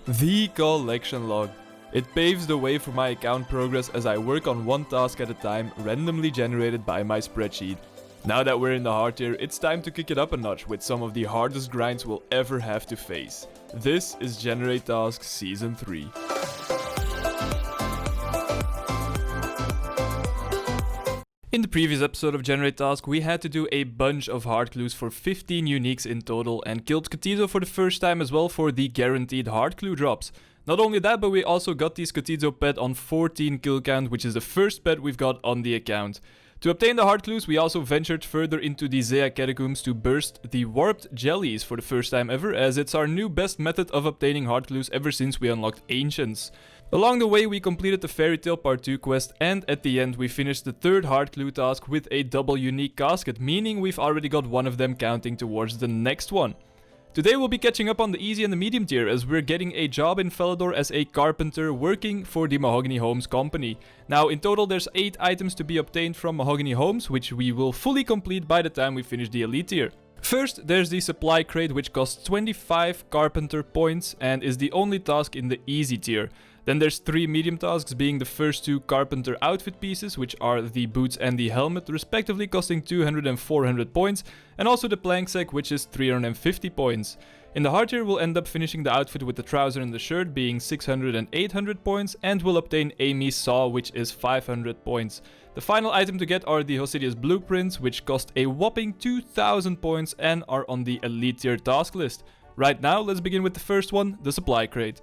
The collection log. It paves the way for my account progress as I work on one task at a time, randomly generated by my spreadsheet. Now that we're in the hard tier, it's time to kick it up a notch with some of the hardest grinds we'll ever have to face. This is GenerateTask Season 3. In the previous episode of GenerateTask, we had to do a bunch of hard clues for 15 uniques in total and killed Cotizo for the first time as well for the guaranteed hard clue drops. Not only that, but we also got the Cotizo pet on 14 kill count, which is the first pet we've got on the account. To obtain the hard clues, we also ventured further into the Zea catacombs to burst the warped jellies for the first time ever, as it's our new best method of obtaining hard clues ever since we unlocked Ancients. Along the way, we completed the Fairy Tale Part 2 quest, and at the end we finished the third hard clue task with a double unique casket, meaning we've already got one of them counting towards the next one. Today we'll be catching up on the easy and the medium tier, as we're getting a job in Falador as a carpenter working for the Mahogany Homes company. Now in total there's 8 items to be obtained from Mahogany Homes, which we will fully complete by the time we finish the elite tier. First, there's the supply crate, which costs 25 carpenter points and is the only task in the easy tier. Then there's 3 medium tasks, being the first 2 carpenter outfit pieces, which are the boots and the helmet, respectively costing 200 and 400 points, and also the plank sack, which is 350 points. In the hard tier, we'll end up finishing the outfit with the trouser and the shirt, being 600 and 800 points, and we'll obtain Amy's saw, which is 500 points. The final item to get are the Hosidius blueprints, which cost a whopping 2000 points and are on the elite tier task list. Right now, let's begin with the first one, the supply crate.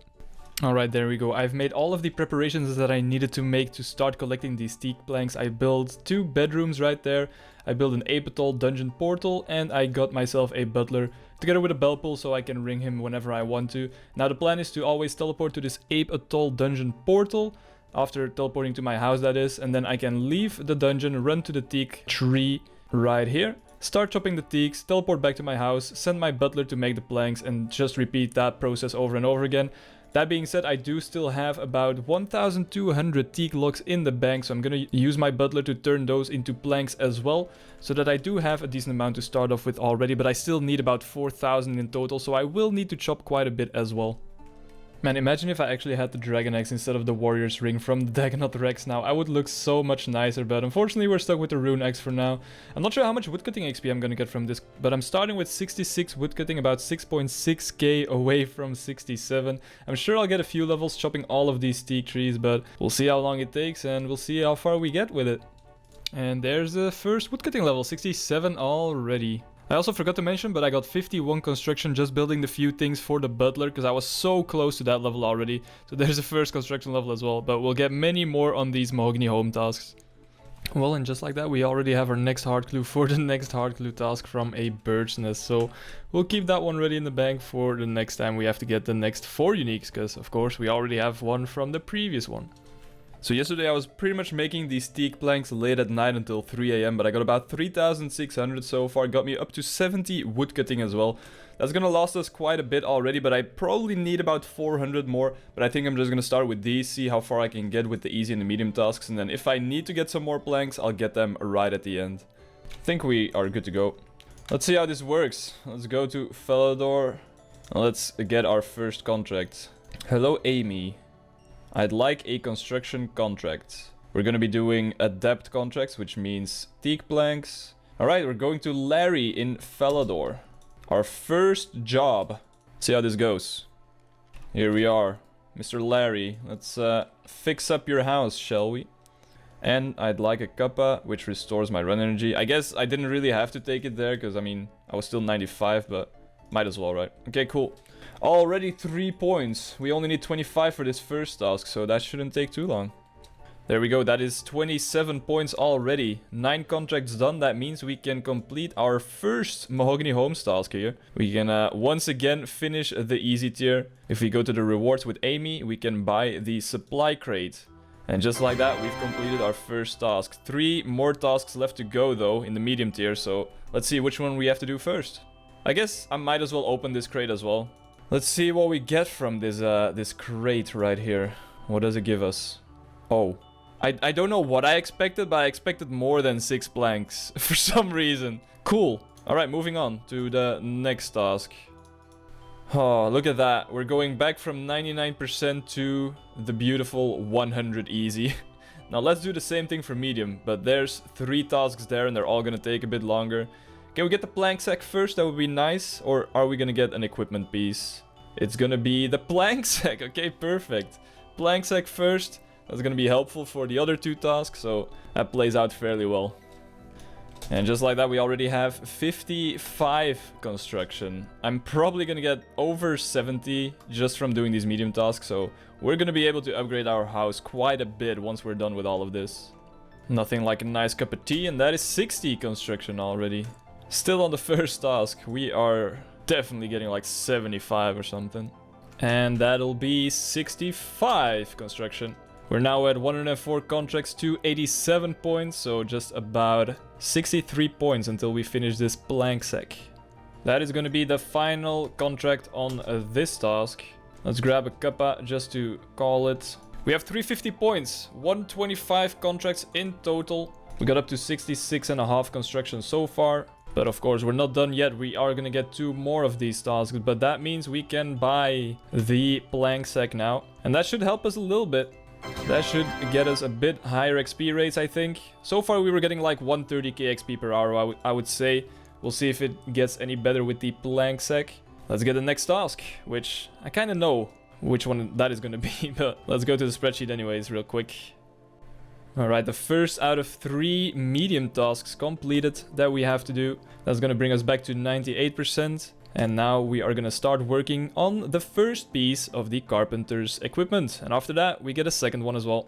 Alright, there we go. I've made all of the preparations that I needed to make to start collecting these teak planks. I built 2 bedrooms right there. I built an Apatol dungeon portal, and I got myself a butler together with a bell pull so I can ring him whenever I want to. Now the plan is to always teleport to this Apatol dungeon portal, after teleporting to my house that is, and then I can leave the dungeon, run to the teak tree right here, start chopping the teaks, teleport back to my house, send my butler to make the planks, and just repeat that process over and over again. That being said, I do still have about 1200 teak logs in the bank, so I'm gonna use my butler to turn those into planks as well, so that I do have a decent amount to start off with already, but I still need about 4000 in total, so I will need to chop quite a bit as well. Man, imagine if I actually had the Dragon Axe instead of the Warrior's Ring from the Dagonot Rex now. I would look so much nicer, but unfortunately we're stuck with the Rune Axe for now. I'm not sure how much woodcutting XP I'm gonna get from this, but I'm starting with 66 woodcutting, about 6.6k away from 67. I'm sure I'll get a few levels chopping all of these teak trees, but we'll see how long it takes and we'll see how far we get with it. And there's the first woodcutting level, 67 already. I also forgot to mention, but I got 51 construction just building the few things for the butler, because I was so close to that level already. So there's the first construction level as well, but we'll get many more on these Mahogany Home tasks. Well, and just like that, we already have our next hard clue for the next hard clue task from a bird's nest. So we'll keep that one ready in the bank for the next time we have to get the next 4 uniques, because of course we already have one from the previous one. So yesterday I was pretty much making these teak planks late at night until 3 AM, but I got about 3600 so far, got me up to 70 woodcutting as well. That's gonna last us quite a bit already, but I probably need about 400 more, but I think I'm just gonna start with these, see how far I can get with the easy and the medium tasks, and then if I need to get some more planks, I'll get them right at the end. I think we are good to go. Let's see how this works. Let's go to Falador. Let's get our first contract. Hello Amy. I'd like a construction contract. We're gonna be doing adept contracts, which means teak planks. Alright, we're going to Larry in Falador. Our first job. See how this goes. Here we are. Mr. Larry, let's fix up your house, shall we? And I'd like a Kappa, which restores my run energy. I guess I didn't really have to take it there, because I mean, I was still 95, but might as well, right? Okay, cool. Already 3 points. We only need 25 for this first task, so that shouldn't take too long. There we go, that is 27 points already. 9 contracts done, that means we can complete our first Mahogany Homes task here. We can once again finish the easy tier. If we go to the rewards with Amy, we can buy the supply crate. And just like that, we've completed our first task. 3 more tasks left to go though in the medium tier, so let's see which one we have to do first. I guess I might as well open this crate as well. Let's see what we get from this crate right here. What does it give us? Oh. I don't know what I expected, but I expected more than 6 planks for some reason. Cool. Alright, moving on to the next task. Oh, look at that. We're going back from 99% to the beautiful 100 easy. Now let's do the same thing for medium, but there's 3 tasks there and they're all gonna take a bit longer. Can we get the plank sack first? That would be nice. Or are we gonna get an equipment piece? It's gonna be the plank sack. Okay, perfect. Plank sack first. That's gonna be helpful for the other 2 tasks, so that plays out fairly well. And just like that, we already have 55 construction. I'm probably gonna get over 70 just from doing these medium tasks, so we're gonna be able to upgrade our house quite a bit once we're done with all of this. Nothing like a nice cup of tea, and that is 60 construction already. Still on the first task, we are definitely getting like 75 or something. And that'll be 65 construction. We're now at 104 contracts to 87 points, so just about 63 points until we finish this plank sack. That is going to be the final contract on this task. Let's grab a cuppa just to call it. We have 350 points, 125 contracts in total. We got up to 66.5 construction so far. But of course, we're not done yet. We are going to get 2 more of these tasks, but that means we can buy the plank sack now. And that should help us a little bit. That should get us a bit higher XP rates, I think. So far we were getting like 130k XP per hour, I would say. We'll see if it gets any better with the plank sack. Let's get the next task, which I kind of know which one that is going to be, but let's go to the spreadsheet anyways real quick. Alright, the first out of 3 medium tasks completed that we have to do. That's going to bring us back to 98%. And now we are going to start working on the first piece of the carpenter's equipment. And after that, we get a second one as well.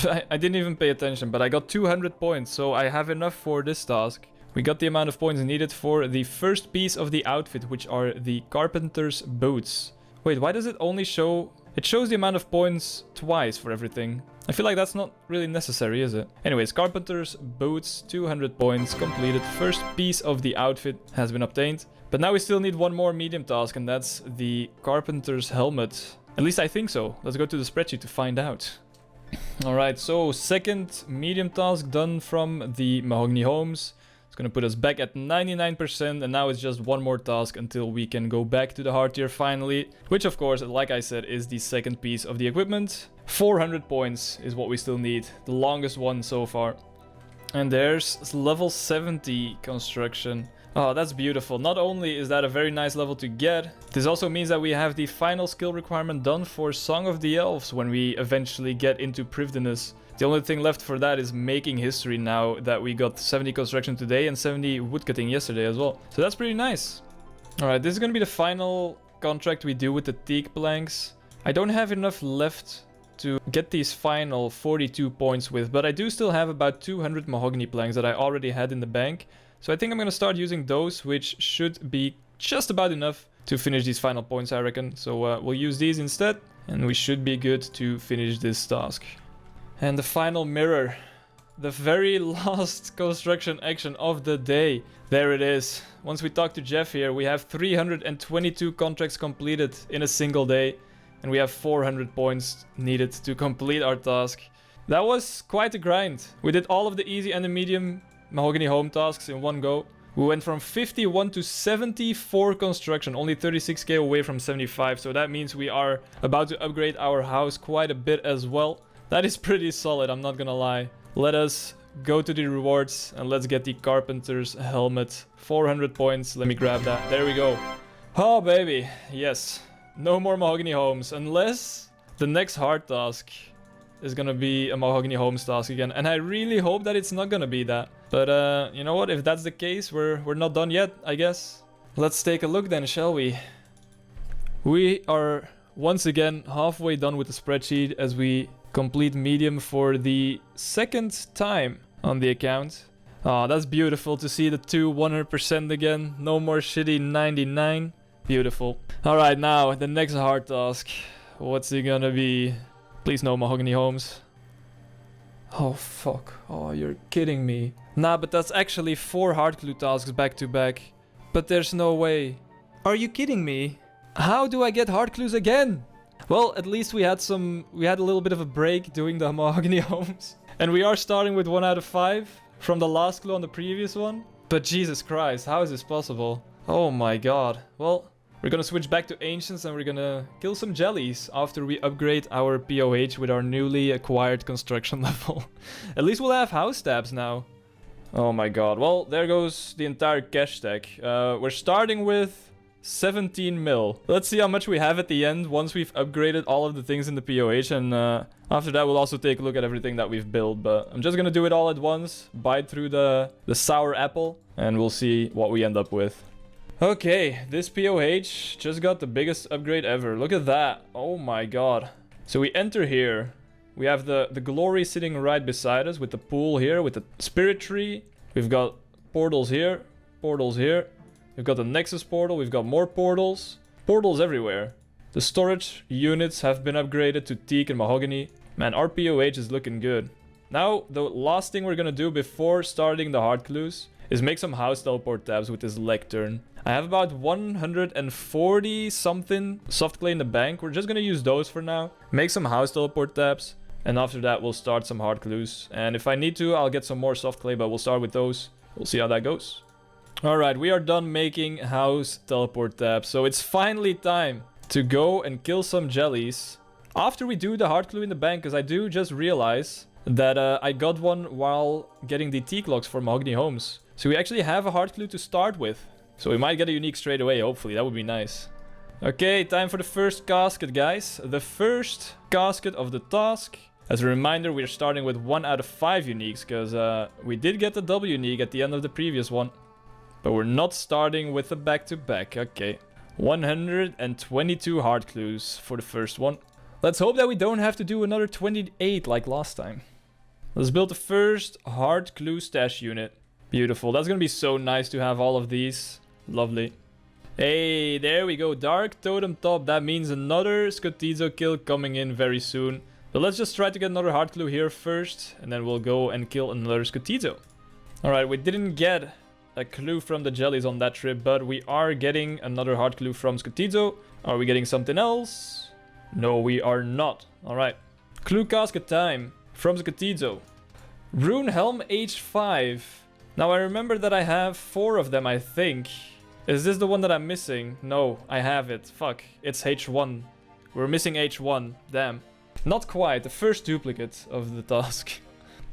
I didn't even pay attention, but I got 200 points, so I have enough for this task. We got the amount of points needed for the first piece of the outfit, which are the carpenter's boots. Wait, why does it only show... It shows the amount of points twice for everything. I feel like that's not really necessary, is it? Anyways, carpenter's boots, 200 points completed. First piece of the outfit has been obtained. But now we still need one more medium task, and that's the carpenter's helmet. At least I think so. Let's go to the spreadsheet to find out. Alright, so second medium task done from the Mahogany Homes. It's gonna put us back at 99%, and now it's just one more task until we can go back to the hard tier finally. Which of course, like I said, is the second piece of the equipment. 400 points is what we still need. The longest one so far. And there's level 70 construction. Oh, that's beautiful. Not only is that a very nice level to get, this also means that we have the final skill requirement done for Song of the Elves when we eventually get into Privedinus. The only thing left for that is making history now that we got 70 construction today and 70 woodcutting yesterday as well. So that's pretty nice. Alright, this is going to be the final contract we do with the teak planks. I don't have enough left to get these final 42 points with, but I do still have about 200 mahogany planks that I already had in the bank. So I think I'm going to start using those, which should be just about enough to finish these final points, I reckon. So we'll use these instead, and we should be good to finish this task. And the final mirror. The very last construction action of the day. There it is. Once we talk to Jeff here, we have 322 contracts completed in a single day. And we have 400 points needed to complete our task. That was quite a grind. We did all of the easy and the medium Mahogany Home tasks in one go. We went from 51 to 74 construction, only 36k away from 75, so that means we are about to upgrade our house quite a bit as well. That is pretty solid, I'm not gonna lie. Let us go to the rewards and let's get the carpenter's helmet. 400 points, let me grab that. There we go. Oh baby, yes. No more Mahogany Homes, unless the next hard task is gonna be a Mahogany Homes task again. And I really hope that it's not gonna be that. But you know what, if that's the case, we're not done yet, I guess. Let's take a look then, shall we? We are once again halfway done with the spreadsheet as we complete medium for the second time on the account. Oh, that's beautiful to see the 100% again. No more shitty 99. Beautiful. Alright, now the next hard task. What's it gonna be? Please no Mahogany Homes. Oh fuck. Oh, you're kidding me. Nah, but that's actually 4 hard clue tasks back to back. But there's no way. Are you kidding me? How do I get hard clues again? Well, at least we had a little bit of a break doing the Mahogany Homes. And we are starting with 1 out of 5 from the last clue on the previous one. But Jesus Christ, how is this possible? Oh my god. Well, We're gonna switch back to Ancients and we're gonna kill some jellies after we upgrade our POH with our newly acquired construction level. At least we'll have house tabs now. Oh my god. Well, there goes the entire cash stack. We're starting with 17 mil. Let's see how much we have at the end once we've upgraded all of the things in the POH. And after that, we'll also take a look at everything that we've built. But I'm just gonna do it all at once. Bite through the sour apple. And we'll see what we end up with. Okay, this POH just got the biggest upgrade ever. Look at that. Oh my god. So we enter here. We have the glory sitting right beside us with the pool here, with the spirit tree. We've got portals here, portals here. We've got the Nexus portal, we've got more portals. Portals everywhere. The storage units have been upgraded to teak and mahogany. Man, our POH is looking good. Now, the last thing we're gonna do before starting the hard clues is make some house teleport tabs with this lectern. I have about 140 something soft clay in the bank. We're just gonna use those for now. Make some house teleport tabs. And after that, we'll start some hard clues. And if I need to, I'll get some more soft clay, but we'll start with those. We'll see how that goes. Alright, we are done making house teleport tabs. So it's finally time to go and kill some jellies. After we do the hard clue in the bank, because I do just realize that I got one while getting the teak logs for Mahogany Homes. So we actually have a hard clue to start with. So we might get a unique straight away, hopefully. That would be nice. Okay, time for the first casket, guys. The first casket of the task. As a reminder, we're starting with 1 out of 5 uniques, because we did get the double unique at the end of the previous one. But we're not starting with a back-to-back. Okay. 122 hard clues for the first one. Let's hope that we don't have to do another 28 like last time. Let's build the first hard clue stash unit. Beautiful. That's going to be so nice to have all of these. Lovely. Hey, there we go. Dark Totem Top. That means another Scotizo kill coming in very soon. But let's just try to get another hard clue here first. And then we'll go and kill another Scotizo. Alright, we didn't get a clue from the jellies on that trip. But we are getting another hard clue from Scotizo. Are we getting something else? No, we are not. Alright. Clue casket time from Scotizo. Rune Helm H5. Now I remember that I have 4 of them, I think. Is this the one that I'm missing? No, I have it. Fuck. It's H1. We're missing H1. Damn. Not quite. The first duplicate of the task.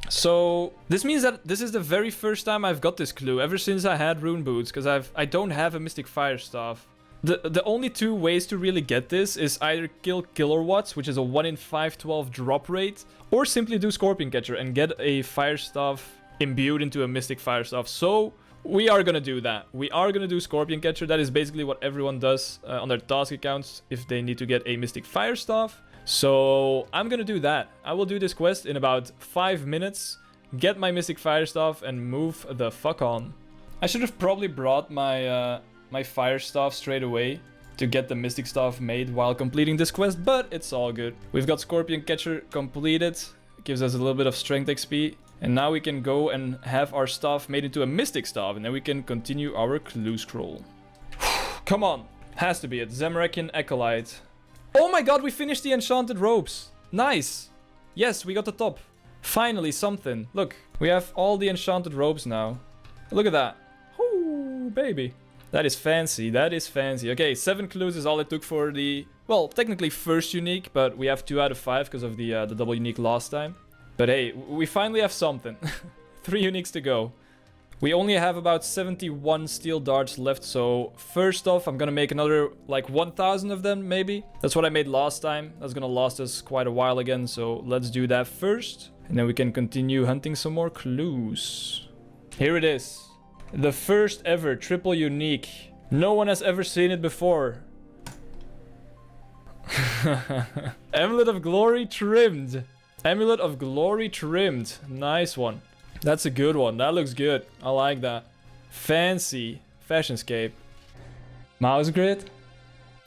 So this means that this is the very first time I've got this clue ever since I had rune boots, because I don't have a Mystic Fire Staff. The only 2 ways to really get this is either kill Killer Watts, which is a 1 in 512 drop rate, or simply do Scorpion Catcher and get a Fire Staff imbued into a Mystic Fire Staff. So we are gonna do that. We are gonna do Scorpion Catcher. That is basically what everyone does on their task accounts if they need to get a Mystic Fire Staff. So I'm gonna do that. I will do this quest in about 5 minutes, get my Mystic Fire Staff, and move the fuck on. I should have probably brought my my Fire Staff straight away to get the Mystic Staff made while completing this quest, but it's all good. We've got Scorpion Catcher completed. It gives us a little bit of strength XP. And now we can go and have our staff made into a Mystic Staff, and then we can continue our clue scroll. Come on. Has to be it. Zemrakin Acolyte. Oh my god, we finished the Enchanted Robes. Nice. Yes, we got the top. Finally, something. Look, we have all the Enchanted Robes now. Look at that. Ooh, baby. That is fancy. That is fancy. Okay, 7 clues is all it took for the, well, technically first unique, but we have 2 out of 5 because of the double unique last time. But hey, we finally have something. 3 uniques to go. We only have about 71 steel darts left, so first off, I'm gonna make another, like, 1,000 of them, maybe. That's what I made last time. That's gonna last us quite a while again, so let's do that first. And then we can continue hunting some more clues. Here it is. The first ever triple unique. No one has ever seen it before. Amulet of Glory trimmed. Amulet of Glory trimmed. Nice one. That's a good one. That looks good. I like that. Fancy. Fashionscape. Mouse grid.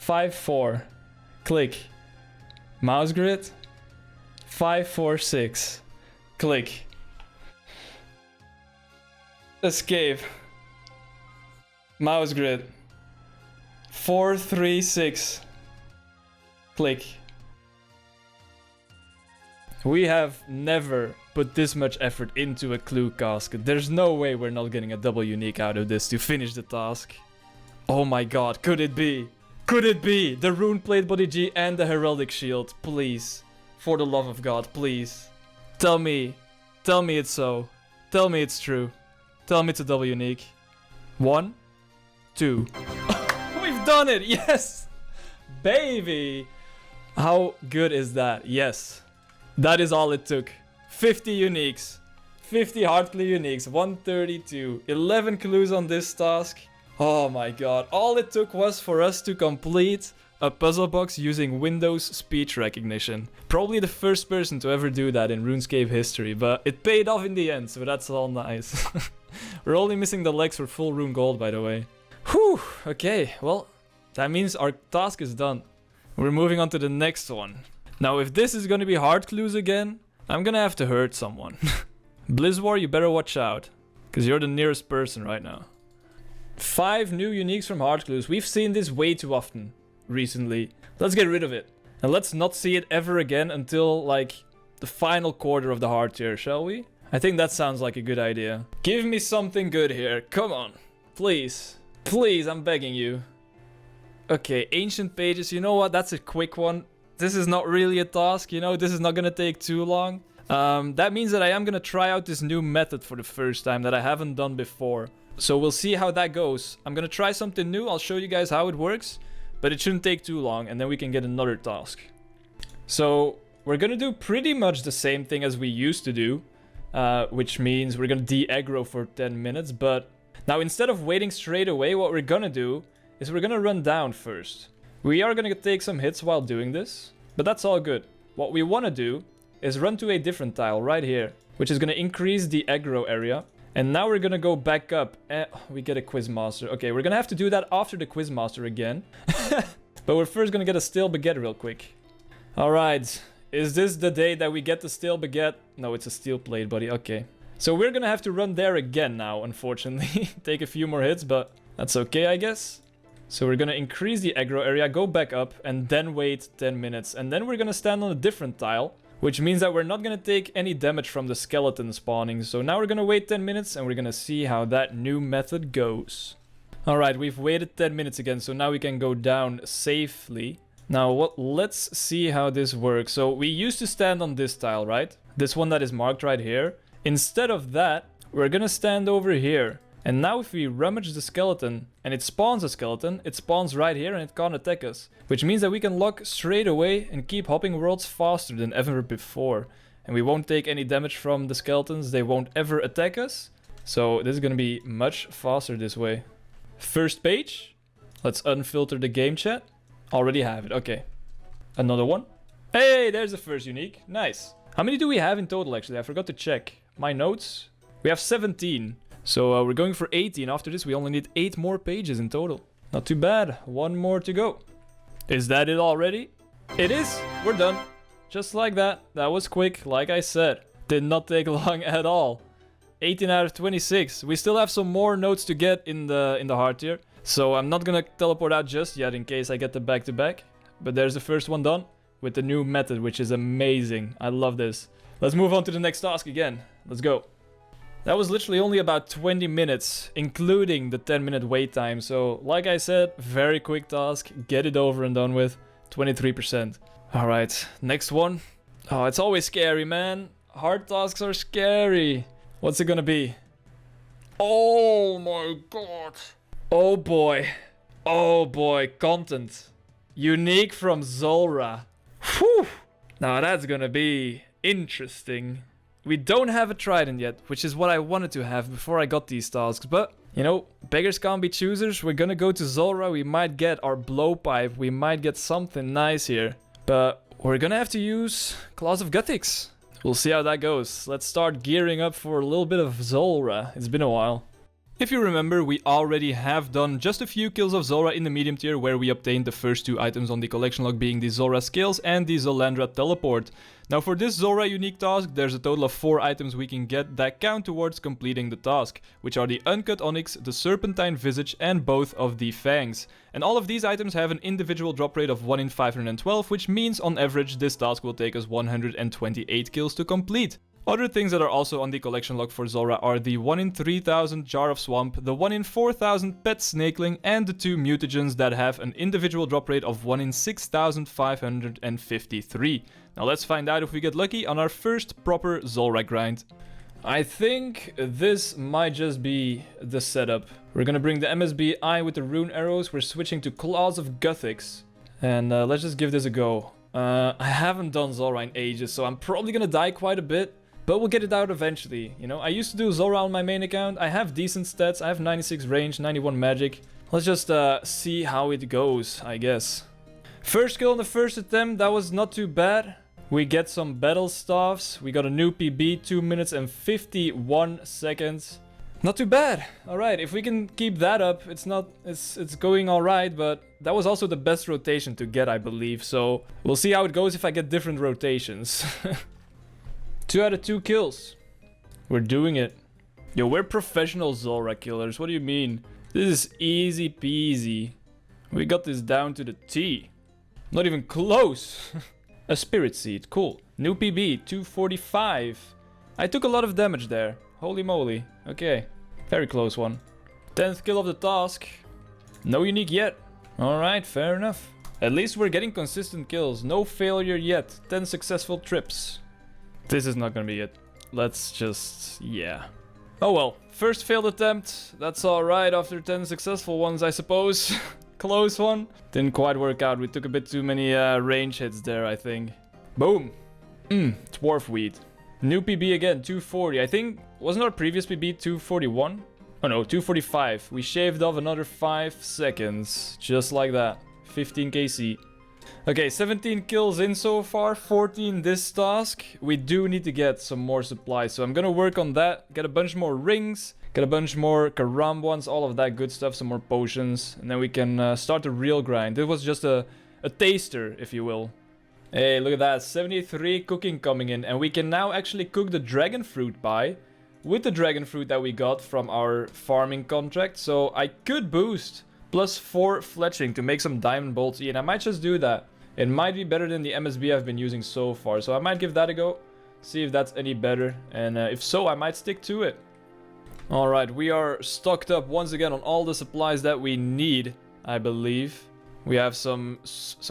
5-4. Click. Mouse grid. 5-4-6. Click. Escape. Mouse grid. 4-3-6. Click. We have never put this much effort into a clue casket. There's no way we're not getting a double unique out of this to finish the task. Oh my god, could it be? Could it be the Rune Plate Body G and the Heraldic Shield? Please. For the love of God, please. Tell me it's so. Tell me it's true. Tell me it's a double unique. 1, 2. We've done it! Yes! Baby! How good is that? Yes. That is all it took. 50 uniques. 50 hard clue uniques. 132. 11 clues on this task. Oh my god. All it took was for us to complete a puzzle box using Windows speech recognition. Probably the first person to ever do that in RuneScape history, but it paid off in the end, so that's all nice. We're only missing the legs for full rune gold, by the way. Whew, okay, well, that means our task is done. We're moving on to the next one. Now, if this is gonna be hard clues again, I'm gonna have to hurt someone. Blizzwar, you better watch out, because you're the nearest person right now. 5 new uniques from hard clues. We've seen this way too often recently. Let's get rid of it. And let's not see it ever again until, like, the final quarter of the hard tier, shall we? I think that sounds like a good idea. Give me something good here. Come on. Please. Please, I'm begging you. Okay, ancient pages. You know what? That's a quick one. This is not really a task, you know? This is not gonna take too long. That means that I am gonna try out this new method for the first time that I haven't done before. So we'll see how that goes. I'm gonna try something new. I'll show you guys how it works. But it shouldn't take too long, and then we can get another task. So we're gonna do pretty much the same thing as we used to do. Which means we're gonna de-aggro for 10 minutes. But now instead of waiting straight away, what we're gonna do is we're gonna run down first. We are gonna take some hits while doing this, but that's all good. What we wanna do is run to a different tile right here, which is gonna increase the aggro area. And now we're gonna go back up. We get a Quizmaster. Okay, we're gonna have to do that after the Quizmaster again. But we're first gonna get a stale baguette real quick. Alright, is this the day that we get the stale baguette? No, it's a steel plate, buddy. Okay. So we're gonna have to run there again now, unfortunately. Take a few more hits, but that's okay, I guess. So we're gonna increase the aggro area, go back up, and then wait 10 minutes. And then we're gonna stand on a different tile, which means that we're not gonna take any damage from the skeleton spawning. So now we're gonna wait 10 minutes, and we're gonna see how that new method goes. Alright, we've waited 10 minutes again, so now we can go down safely. Now, let's see how this works. So we used to stand on this tile, right? This one that is marked right here. Instead of that, we're gonna stand over here. And now if we rummage the skeleton and it spawns a skeleton, it spawns right here and it can't attack us. Which means that we can lock straight away and keep hopping worlds faster than ever before. And we won't take any damage from the skeletons, they won't ever attack us. So this is gonna be much faster this way. First page. Let's unfilter the game chat. Already have it, okay. Another one. Hey, there's the first unique. Nice. How many do we have in total actually? I forgot to check. My notes. We have 17. So we're going for 18. After this we only need 8 more pages in total. Not too bad. 1 more to go. Is that it already? It is. We're done. Just like that. That was quick, like I said. Did not take long at all. 18 out of 26. We still have some more notes to get in the hard tier. So I'm not gonna teleport out just yet in case I get the back-to-back. But there's the first one done with the new method, which is amazing. I love this. Let's move on to the next task again. Let's go. That was literally only about 20 minutes, including the 10-minute wait time. So, like I said, very quick task. Get it over and done with. 23%. Alright, next one. Oh, it's always scary, man. Hard tasks are scary. What's it gonna be? Oh my god. Oh boy. Oh boy, content. Unique from Zulrah. Whew. Now that's gonna be interesting. We don't have a trident yet, which is what I wanted to have before I got these tasks, but, you know, beggars can't be choosers. We're gonna go to Zulrah, we might get our blowpipe, we might get something nice here. But we're gonna have to use Claws of Guthix. We'll see how that goes. Let's start gearing up for a little bit of Zulrah. It's been a while. If you remember, we already have done just a few kills of Zulrah in the medium tier where we obtained the first 2 items on the collection log being the Zulrah Scales and the Zolandra Teleport. Now for this Zulrah unique task, there's a total of 4 items we can get that count towards completing the task, which are the Uncut Onyx, the Serpentine Visage and both of the Fangs. And all of these items have an individual drop rate of 1 in 512, which means on average this task will take us 128 kills to complete. Other things that are also on the collection log for Zulrah are the 1 in 3000 Jar of Swamp, the 1 in 4000 Pet Snakeling, and the 2 mutagens that have an individual drop rate of 1 in 6553. Now let's find out if we get lucky on our first proper Zulrah grind. I think this might just be the setup. We're gonna bring the MSBI with the rune arrows, we're switching to Claws of Guthix, and let's just give this a go. I haven't done Zulrah in ages, so I'm probably gonna die quite a bit. But we'll get it out eventually, you know. I used to do Zulrah on my main account. I have decent stats. I have 96 range, 91 magic. Let's just see how it goes, I guess. First kill on the first attempt. That was not too bad. We get some battle staffs. We got a new PB, 2 minutes and 51 seconds. Not too bad. All right, if we can keep that up, it's going all right. But that was also the best rotation to get, I believe. So we'll see how it goes if I get different rotations. 2 out of 2 kills. We're doing it. Yo, we're professional Zulrah killers. What do you mean? This is easy peasy. We got this down to the T. Not even close. A spirit seed. Cool. New PB. 245. I took a lot of damage there. Holy moly. Okay. Very close one. 10th kill of the task. No unique yet. Alright, fair enough. At least we're getting consistent kills. No failure yet. 10 successful trips. This is not gonna be it. Let's just... yeah. Oh well. First failed attempt. That's alright after 10 successful ones, I suppose. Close one. Didn't quite work out. We took a bit too many range hits there, I think. Boom. Dwarf weed. New PB again, 240. I think... wasn't our previous PB 241? Oh no, 245. We shaved off another 5 seconds. Just like that. 15 KC. Okay, 17 kills in so far, 14 this task. We do need to get some more supplies, so I'm gonna work on that. Get a bunch more rings, get a bunch more Karam ones, all of that good stuff, some more potions. And then we can start the real grind. It was just a taster, if you will. Hey, look at that, 73 cooking coming in. And we can now actually cook the dragon fruit pie with the dragon fruit that we got from our farming contract. So I could boost +4 fletching to make some diamond bolts, and I might just do that. It might be better than the MSB I've been using so far, so I might give that a go, see if that's any better, and if so, I might stick to it. Alright, we are stocked up once again on all the supplies that we need, I believe. We have some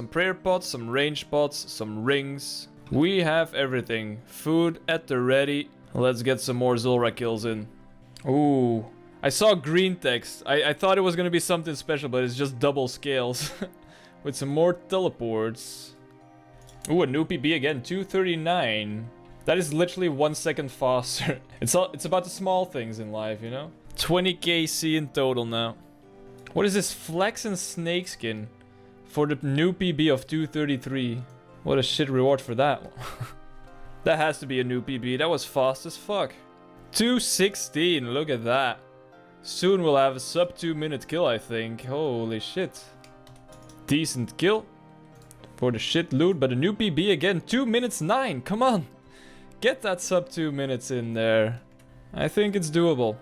prayer pots, some range pots, some rings. We have everything. Food at the ready. Let's get some more Zulrah kills in. Ooh. I saw green text. I thought it was gonna be something special, but it's just double scales. With some more teleports. Ooh, a new PB again, 239. That is literally 1 second faster. It's about the small things in life, you know? 20 KC in total now. What is this? Flex and snakeskin for the new PB of 233. What a shit reward for that. That has to be a new PB. That was fast as fuck. 216, look at that. Soon we'll have a sub 2 minute kill, I think. Holy shit. Decent kill for the shit loot, but a new PB again. 2 minutes 9, come on. Get that sub 2 minutes in there. I think it's doable.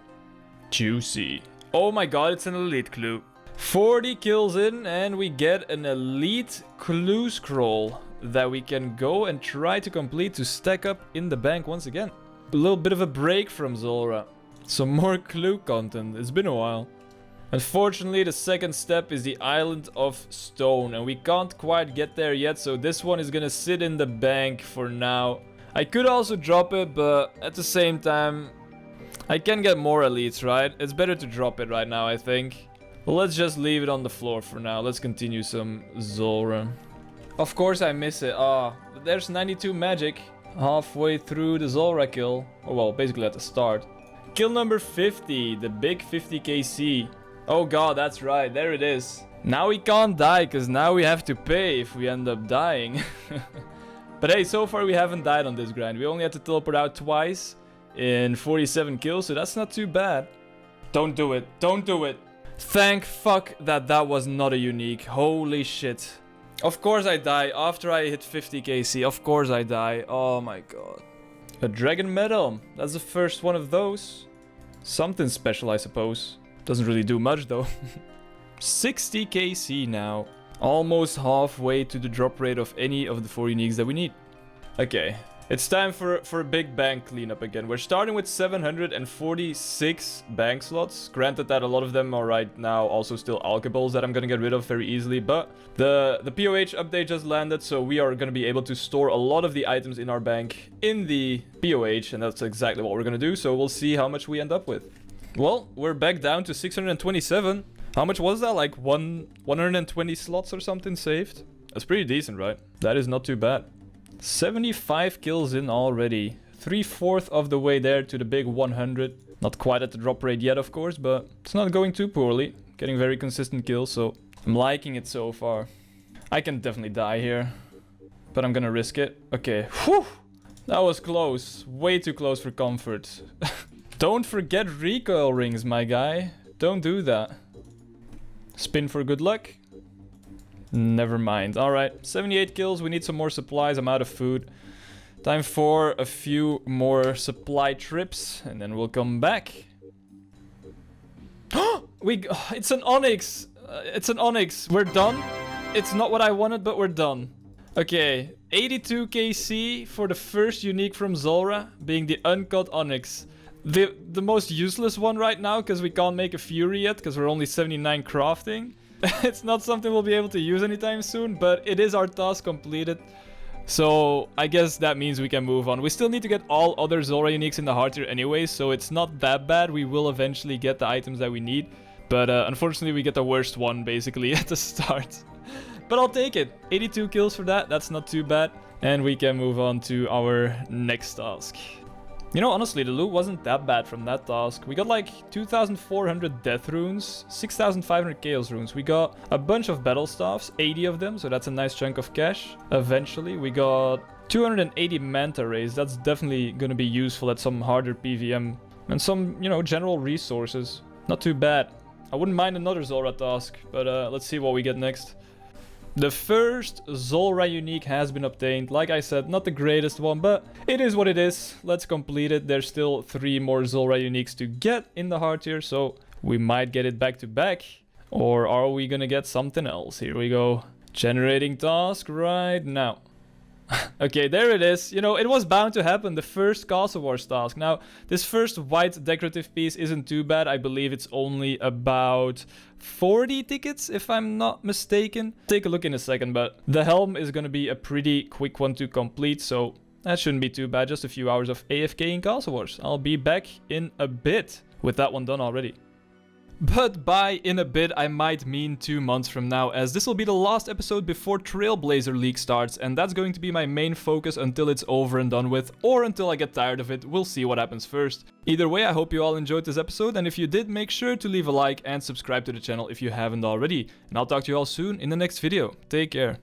Juicy. Oh my god, it's an elite clue. 40 kills in and we get an elite clue scroll that we can go and try to complete to stack up in the bank once again. A little bit of a break from Zulrah. Some more clue content. It's been a while. Unfortunately, the second step is the Island of Stone, and we can't quite get there yet, so this one is gonna sit in the bank for now. I could also drop it, but at the same time, I can get more elites, right? It's better to drop it right now, I think. Well, let's just leave it on the floor for now. Let's continue some Zulrah. Of course I miss it. But there's 92 magic halfway through the Zulrah kill. Oh, well, basically at the start. Kill number 50, the big 50 KC. Oh god, that's right, there it is. Now we can't die, because now we have to pay if we end up dying. But hey, so far we haven't died on this grind. We only had to teleport out twice in 47 kills, so that's not too bad. Don't do it, don't do it. Thank fuck that that was not a unique, holy shit. Of course I die after I hit 50 KC, of course I die, oh my god. A dragon medal, that's the first one of those. Something special, I suppose. Doesn't really do much though. 60 KC now. Almost halfway to the drop rate of any of the 4 uniques that we need. Okay, It's time for a big bank cleanup again. We're starting with 746 bank slots. Granted that a lot of them are right now also still alkables that I'm gonna get rid of very easily, but the POH update just landed, so we are gonna be able to store a lot of the items in our bank in the POH, and that's exactly what we're gonna do, so we'll see how much we end up with. Well, we're back down to 627. How much was that? Like 120 slots or something saved? That's pretty decent, right? That is not too bad. 75 kills in already. 3/4 of the way there to the big 100. Not quite at the drop rate yet, of course, but it's not going too poorly. Getting very consistent kills, so I'm liking it so far. I can definitely die here, but I'm gonna risk it. Okay, whew! That was close. Way too close for comfort. Don't forget recoil rings, my guy. Don't do that. Spin for good luck. Never mind. Alright, 78 kills. We need some more supplies. I'm out of food. Time for a few more supply trips, and then we'll come back. It's an onyx. It's an onyx. We're done. It's not what I wanted, but we're done. Okay, 82 KC for the first unique from Zulrah, being the uncut onyx. The most useless one right now, because we can't make a fury yet, because we're only 79 crafting. It's not something we'll be able to use anytime soon, but it is our task completed. So I guess that means we can move on. We still need to get all other Zulrah uniques in the heart tier anyway, so it's not that bad. We will eventually get the items that we need. But unfortunately we get the worst one basically at the start. But I'll take it. 82 kills for that. That's not too bad. And we can move on to our next task. You know, honestly, the loot wasn't that bad from that task. We got like 2,400 death runes, 6,500 chaos runes. We got a bunch of battle staffs, 80 of them, so that's a nice chunk of cash. Eventually, we got 280 manta rays. That's definitely going to be useful at some harder PVM. And some, you know, general resources. Not too bad. I wouldn't mind another Zulrah task, but let's see what we get next. The first Zulrah unique has been obtained. Like I said, not the greatest one, but it is what it is. Let's complete it. There's still 3 more Zulrah uniques to get in the heart tier, so we might get it back to back. Or are we gonna get something else? Here we go. Generating task right now. Okay, there it is. You know, it was bound to happen. The first Castle Wars task. Now, this first white decorative piece isn't too bad. I believe it's only about 40 tickets, if I'm not mistaken. Take a look in a second, but the helm is going to be a pretty quick one to complete, so that shouldn't be too bad. Just a few hours of AFK in Castle Wars. I'll be back in a bit with that one done already. But by in a bit, I might mean 2 months from now, as this will be the last episode before Trailblazer League starts, and that's going to be my main focus until it's over and done with, or until I get tired of it. We'll see what happens first. Either way, I hope you all enjoyed this episode, and if you did, make sure to leave a like and subscribe to the channel if you haven't already. And I'll talk to you all soon in the next video. Take care.